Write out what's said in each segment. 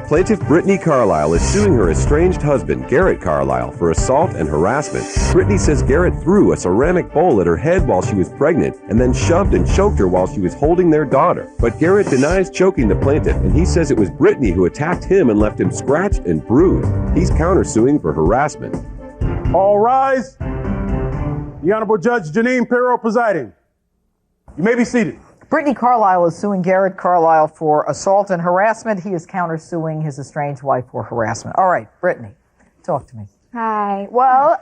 Plaintiff Brittany Carlisle is suing her estranged husband, Garrett Carlisle, for assault and harassment. Brittany says Garrett threw a ceramic bowl at her head while she was pregnant and then shoved and choked her while she was holding their daughter. But Garrett denies choking the plaintiff, and he says it was Brittany who attacked him and left him scratched and bruised. He's countersuing for harassment. All rise. The Honorable Judge Jeanine Pirro presiding. You may be seated. Brittany Carlisle is suing Garrett Carlisle for assault and harassment. He is countersuing his estranged wife for harassment. All right, Brittany, talk to me. Hi. Well,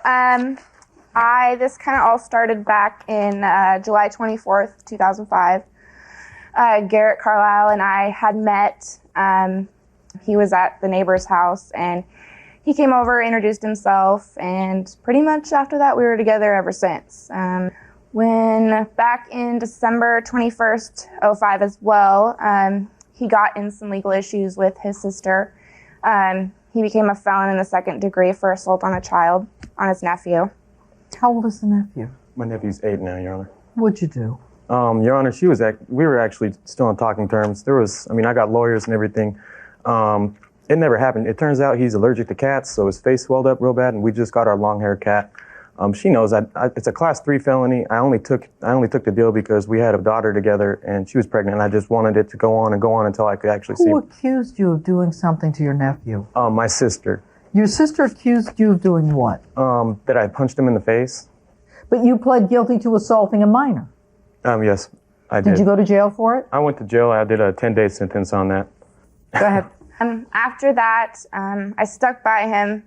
this kind of all started back in July 24th, 2005. Garrett Carlisle and I had met. He was at the neighbor's house, and he came over, introduced himself, and pretty much after that, we were together ever since. When back in December 21st, 05 as well, he got in some legal issues with his sister. He became a felon in the second degree for assault on a child, on his nephew. How old is the nephew? My nephew's 8 now, Your Honor. What'd you do? Your Honor, we were actually still on talking terms. I got lawyers and everything. It never happened. It turns out he's allergic to cats, so his face swelled up real bad, and we just got our long-haired cat. She knows it's a class 3 felony. I only took the deal because we had a daughter together and she was pregnant, and I just wanted it to go on until I could actually see. Who accused you of doing something to your nephew? My sister. Your sister accused you of doing what? That I punched him in the face. But you pled guilty to assaulting a minor. Yes, I did. Did you go to jail for it? I went to jail. I did a 10-day sentence on that. Go ahead. After that, I stuck by him.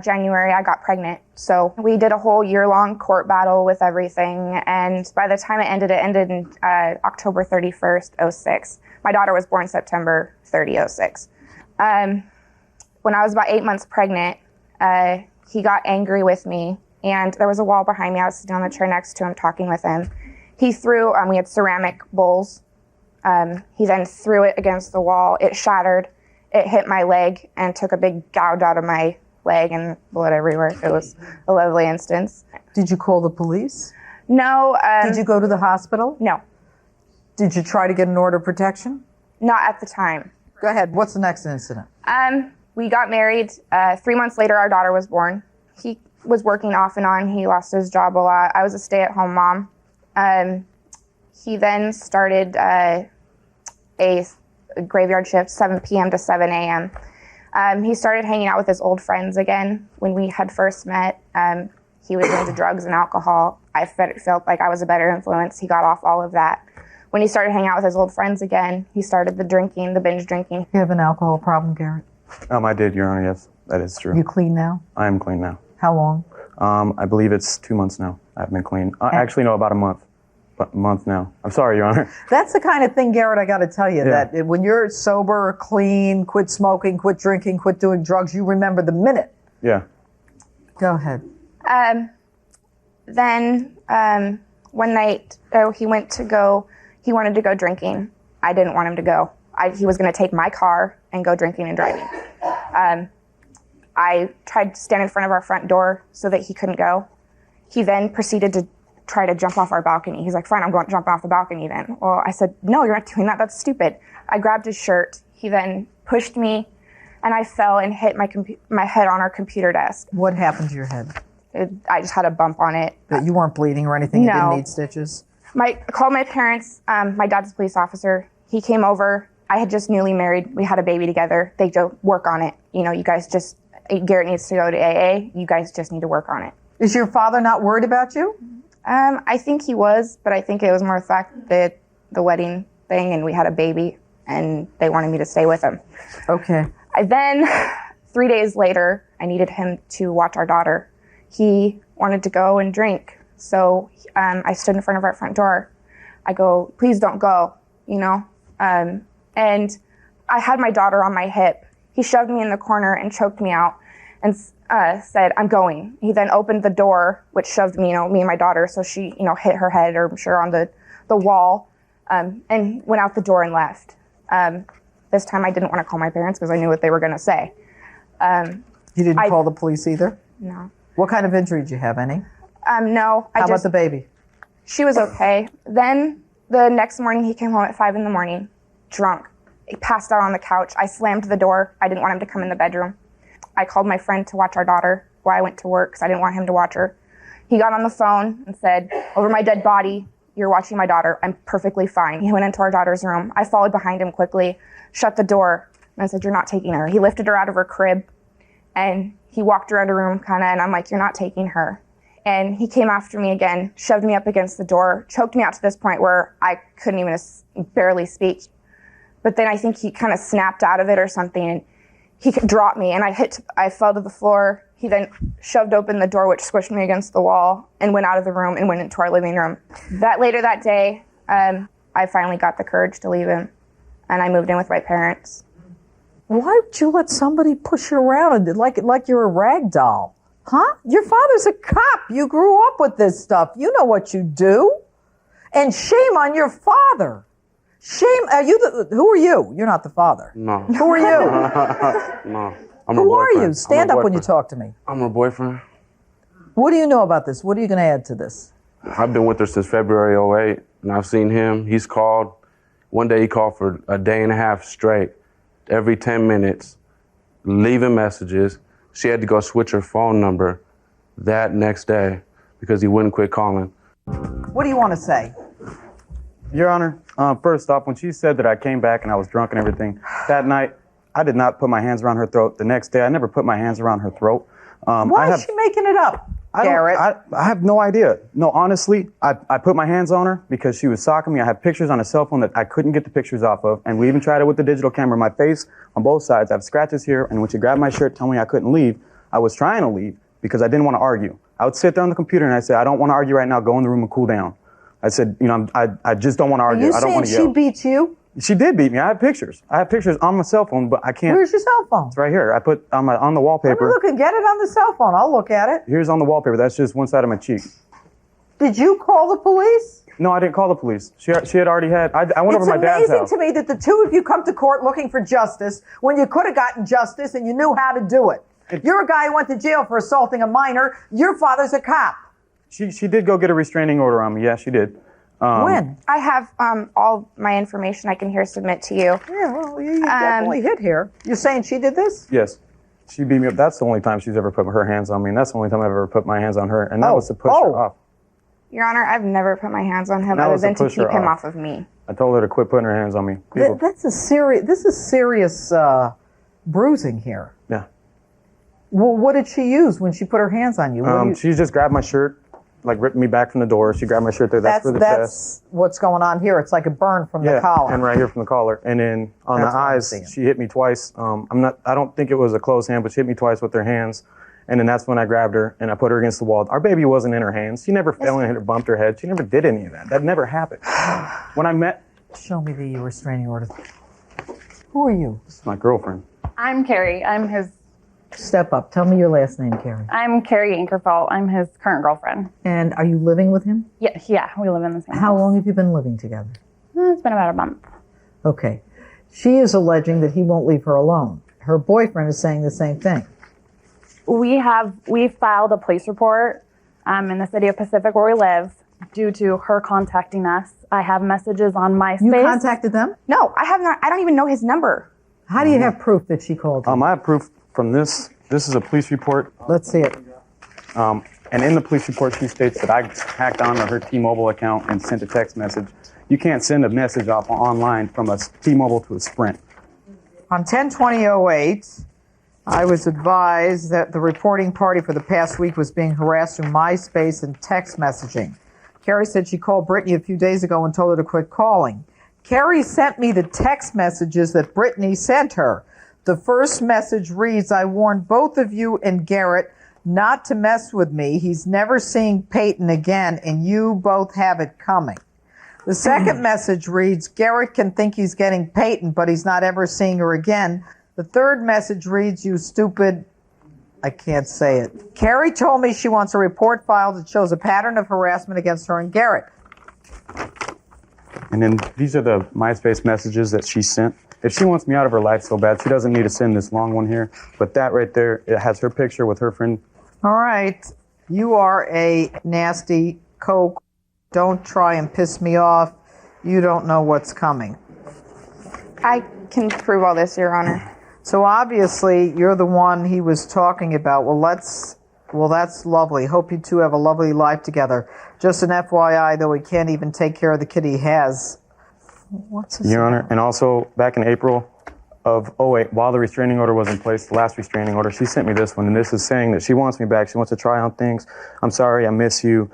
January, I got pregnant. So we did a whole year-long court battle with everything. And by the time it ended in October 31st, 06. My daughter was born September 30, 06. When I was about 8 months pregnant, he got angry with me. And there was a wall behind me. I was sitting on the chair next to him talking with him. He threw, we had ceramic bowls. He then threw it against the wall. It shattered. It hit my leg and took a big gouge out of my leg and blood everywhere. It was a lovely instance. Did you call the police? No. Did you go to the hospital? No. Did you try to get an order of protection? Not at the time. Go ahead. What's the next incident? We got married. 3 months later, our daughter was born. He was working off and on. He lost his job a lot. I was a stay-at-home mom. He then started a graveyard shift, 7 p.m. to 7 a.m. He started hanging out with his old friends again. When we had first met, he was into drugs and alcohol. I felt like I was a better influence. He got off all of that. When he started hanging out with his old friends again, he started the binge drinking. You have an alcohol problem, Garrett? I did, Your Honor, yes. That is true. You clean now? I am clean now. How long? I believe it's 2 months now. I've been clean. Actually, no, about a month. But a month now. I'm sorry, Your Honor. That's the kind of thing, Garrett, I got to tell you, that when you're sober, clean, quit smoking, quit drinking, quit doing drugs, you remember the minute. Yeah. Go ahead. Then one night, he wanted to go drinking. I didn't want him to go. He was going to take my car and go drinking and driving. I tried to stand in front of our front door so that he couldn't go. He then proceeded to try to jump off our balcony. He's like, fine, I'm going to jump off the balcony then. Well, I said, no, you're not doing that. That's stupid. I grabbed his shirt. He then pushed me, and I fell and hit my head on our computer desk. What happened to your head? I just had a bump on it. But you weren't bleeding or anything? No. You didn't need stitches? I called my parents. My dad's a police officer. He came over. I had just newly married. We had a baby together. They don't work on it. You guys Garrett needs to go to AA. You guys just need to work on it. Is your father not worried about you? I think he was, but I think it was more the fact that the wedding thing and we had a baby and they wanted me to stay with him. Okay. Then 3 days later, I needed him to watch our daughter. He wanted to go and drink. So I stood in front of our front door. I go, please don't go, and I had my daughter on my hip. He shoved me in the corner and choked me out and said, I'm going. He then opened the door, which shoved me, me and my daughter, so she, hit her head, or I'm sure, on the wall, and went out the door and left. This time I didn't want to call my parents because I knew what they were going to say. You didn't call the police either? No. What kind of injury did you have, any? No. How about the baby? She was okay. Then the next morning he came home at 5 a.m, drunk. He passed out on the couch. I slammed the door. I didn't want him to come in the bedroom. I called my friend to watch our daughter while I went to work because I didn't want him to watch her. He got on the phone and said, "Over my dead body, you're watching my daughter. I'm perfectly fine." He went into our daughter's room. I followed behind him quickly, shut the door, and I said, "You're not taking her." He lifted her out of her crib, and he walked around a room and I'm like, "You're not taking her." And he came after me again, shoved me up against the door, choked me out to this point where I couldn't even barely speak. But then I think he kind of snapped out of it or something, and he dropped me, and I fell to the floor. He then shoved open the door, which squished me against the wall, and went out of the room and went into our living room. Later that day, I finally got the courage to leave him, and I moved in with my parents. Why would you let somebody push you around and like you're a rag doll? Huh? Your father's a cop. You grew up with this stuff. You know what you do. And shame on your father. Shame. Who are you? You're not the father. No. Who are you? No. Who are you? Stand up when you talk to me. I'm her boyfriend. What do you know about this? What are you going to add to this? I've been with her since February '08, and I've seen him. He's called. One day he called for a day and a half straight, every 10 minutes, leaving messages. She had to go switch her phone number that next day because he wouldn't quit calling. What do you want to say? Your Honor, first off, when she said that I came back and I was drunk and everything, that night, I did not put my hands around her throat. The next day, I never put my hands around her throat. Why is she making it up, Garrett? I have no idea. No, honestly, I put my hands on her because she was stalking me. I have pictures on a cell phone that I couldn't get the pictures off of, and we even tried it with the digital camera. My face on both sides, I have scratches here, and when she grabbed my shirt, telling me I couldn't leave, I was trying to leave because I didn't want to argue. I would sit there on the computer and I said, "I don't want to argue right now. Go in the room and cool down." I said, I just don't want to argue. I don't want to yell. Are you saying she beats you? She did beat me. I have pictures. I have pictures on my cell phone, but I can't. Where's your cell phone? It's right here. I put on the wallpaper. Let me look and get it on the cell phone. I'll look at it. Here's on the wallpaper. That's just one side of my cheek. Did you call the police? No, I didn't call the police. She had already had. I went over to my dad's house. It's amazing to me that the two of you come to court looking for justice when you could have gotten justice and you knew how to do it. You're a guy who went to jail for assaulting a minor. Your father's a cop. She did go get a restraining order on me. Yeah, she did. When? I have all my information I can here submit to you. Yeah, well, you definitely hit here. You're saying she did this? Yes. She beat me up. That's the only time she's ever put her hands on me, and that's the only time I've ever put my hands on her, and that was to push her off. Your Honor, I've never put my hands on him other than to keep him off of me. I told her to quit putting her hands on me. This is serious bruising here. Yeah. Well, what did she use when she put her hands on you? She just grabbed my shirt, like ripped me back from the door. She grabbed my shirt there. That's for the chest. That's what's going on here. It's like a burn from the collar. And right here from the collar. And then on the eyes, she hit me twice. I don't think it was a closed hand, but she hit me twice with her hands. And then that's when I grabbed her and I put her against the wall. Our baby wasn't in her hands. She never fell and hit her, bumped her head. She never did any of that. That never happened. When I met... Show me the restraining order. Who are you? This is my girlfriend. I'm Carrie. I'm his... Step up. Tell me your last name, Carrie. I'm Carrie Inkerfall. I'm his current girlfriend. And are you living with him? Yeah, we live in the same house. How long have you been living together? It's been about a month. Okay. She is alleging that he won't leave her alone. Her boyfriend is saying the same thing. We filed a police report in the city of Pacific where we live due to her contacting us. I have messages on MySpace. You contacted them? No, I have not. I don't even know his number. How do you have proof that she called you? I have proof from this. This is a police report. Let's see it. And in the police report, she states that I hacked onto her T-Mobile account and sent a text message. You can't send a message off online from a T-Mobile to a Sprint. On 10/20/08, I was advised that the reporting party for the past week was being harassed through MySpace and text messaging. Carrie said she called Brittany a few days ago and told her to quit calling. Carrie sent me the text messages that Brittany sent her. The first message reads, "I warned both of you and Garrett not to mess with me. He's never seeing Peyton again, and you both have it coming." The second message reads, "Garrett can think he's getting Peyton, but he's not ever seeing her again." The third message reads, "You stupid..." I can't say it. Carrie told me she wants a report filed that shows a pattern of harassment against her and Garrett. And then these are the MySpace messages that she sent. If she wants me out of her life so bad, she doesn't need to send this long one here. But that right there, it has her picture with her friend. All right. You are a nasty coke. Don't try and piss me off. You don't know what's coming. I can prove all this, Your Honor. So obviously, you're the one he was talking about. Well, that's lovely. Hope you two have a lovely life together. Just an FYI, though, he can't even take care of the kid he has. What's his name? Your Honor, and also back in April of 08, while the restraining order was in place, the last restraining order, she sent me this one, and this is saying that she wants me back. She wants to try on things. I'm sorry, I miss you.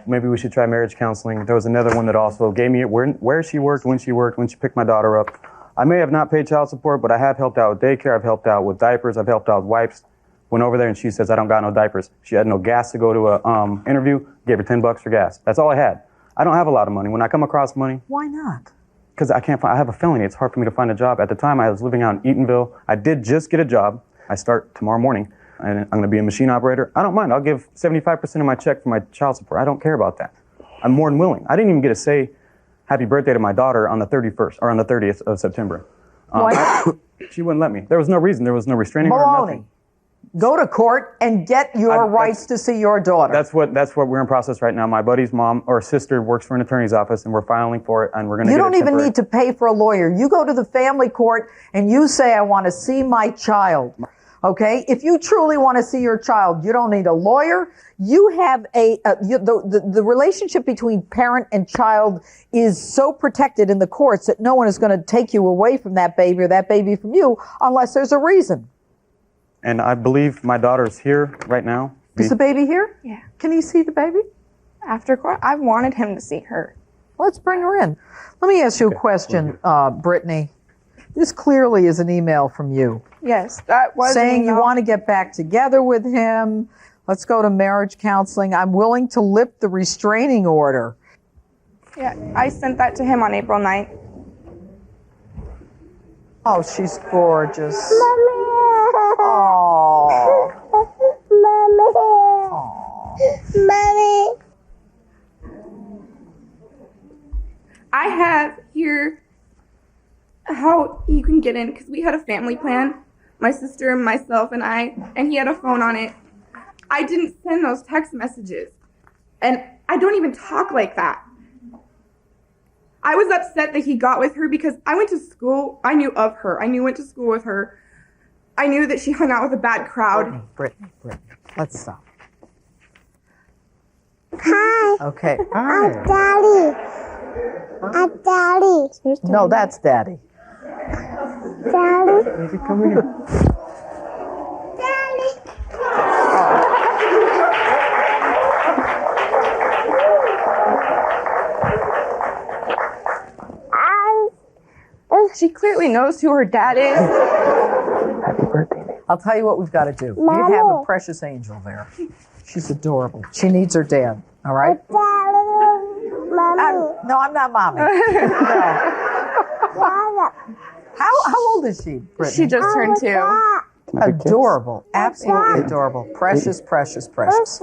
Maybe we should try marriage counseling. There was another one that also gave me where she worked, when she picked my daughter up. I may have not paid child support, but I have helped out with daycare. I've helped out with diapers. I've helped out with wipes. Went over there and she says, I don't got no diapers. She had no gas to go to a interview. Gave her $10 for gas. That's all I had. I don't have a lot of money. When I come across money, Why not? because I have a felony. It's hard for me to find a job. At the time, I was living out in Eatonville. I did just get a job. I start tomorrow morning, and I'm going to be a machine operator. I don't mind. I'll give 75% of my check for my child support. I don't care about that. I'm more than willing. I didn't even get to say happy birthday to my daughter on the 31st or on the 30th of September. She wouldn't let me. There was no reason. There was no restraining order. Maloney. Go to court and get your rights to see your daughter. That's what we're in process right now. My buddy's mom or sister works for an attorney's office, and we're filing for it, and we're going to. You don't even need to pay for a lawyer. You go to the family court and you say, "I want to see my child." Okay? If you truly want to see your child, you don't need a lawyer. You have the relationship between parent and child is so protected in the courts that no one is going to take you away from that baby or that baby from you unless there's a reason. And I believe my daughter's here right now. Is the baby here? Yeah. Can you see the baby? After court, I wanted him to see her. Let's bring her in. Let me ask you a question, Brittany. This clearly is an email from you. Yes, that was saying you want to get back together with him. Let's go to marriage counseling. I'm willing to lift the restraining order. Yeah, I sent that to him on April 9th. Oh, she's gorgeous. Mommy. Oh. Mommy. I have here how you can get in because we had a family plan, my sister and myself and I, and he had a phone on it. I didn't send those text messages, and I don't even talk like that. I was upset that he got with her because I went to school. I knew of her. Went to school with her. I knew that she hung out with a bad crowd. Brittany, let's stop. Hi. Okay. I'm Daddy. I'm Daddy. No, that's Daddy. Daddy. Baby, come here. Daddy. She clearly knows who her dad is. Happy birthday. I'll tell you what we've got to do. You have a precious angel there. She's adorable. She needs her dad. All right? Mommy. No, I'm not mommy. No. How old is she, Brittany? She just turned 2. Adorable. Absolutely adorable. Precious, precious, precious.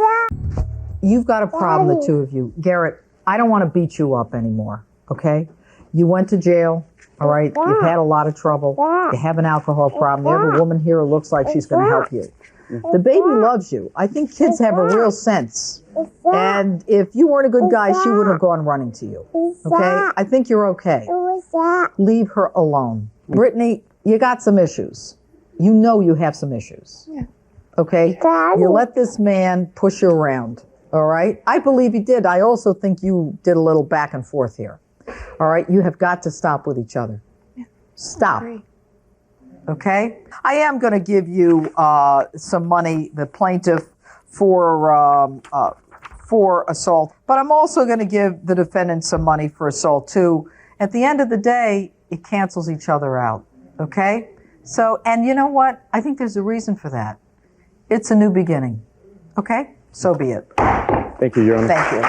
You've got a problem, the two of you. Garrett, I don't want to beat you up anymore, okay? You went to jail, all right? You've had a lot of trouble. You have an alcohol problem. You have a woman here who looks like she's going to help you. The baby loves you. I think kids have a real sense. And if you weren't a good guy, she wouldn't have gone running to you, okay? I think you're okay. Leave her alone. Brittany, you got some issues. You know you have some issues. Yeah. Okay? You let this man push you around, all right? I believe he did. I also think you did a little back and forth here. All right? You have got to stop with each other. Yeah. Stop. Okay? I am going to give you some money, the plaintiff, for assault, but I'm also going to give the defendant some money for assault too. At the end of the day, it cancels each other out. Okay? So, and you know what? I think there's a reason for that. It's a new beginning. Okay? So be it. Thank you, Your Honor. Thank you.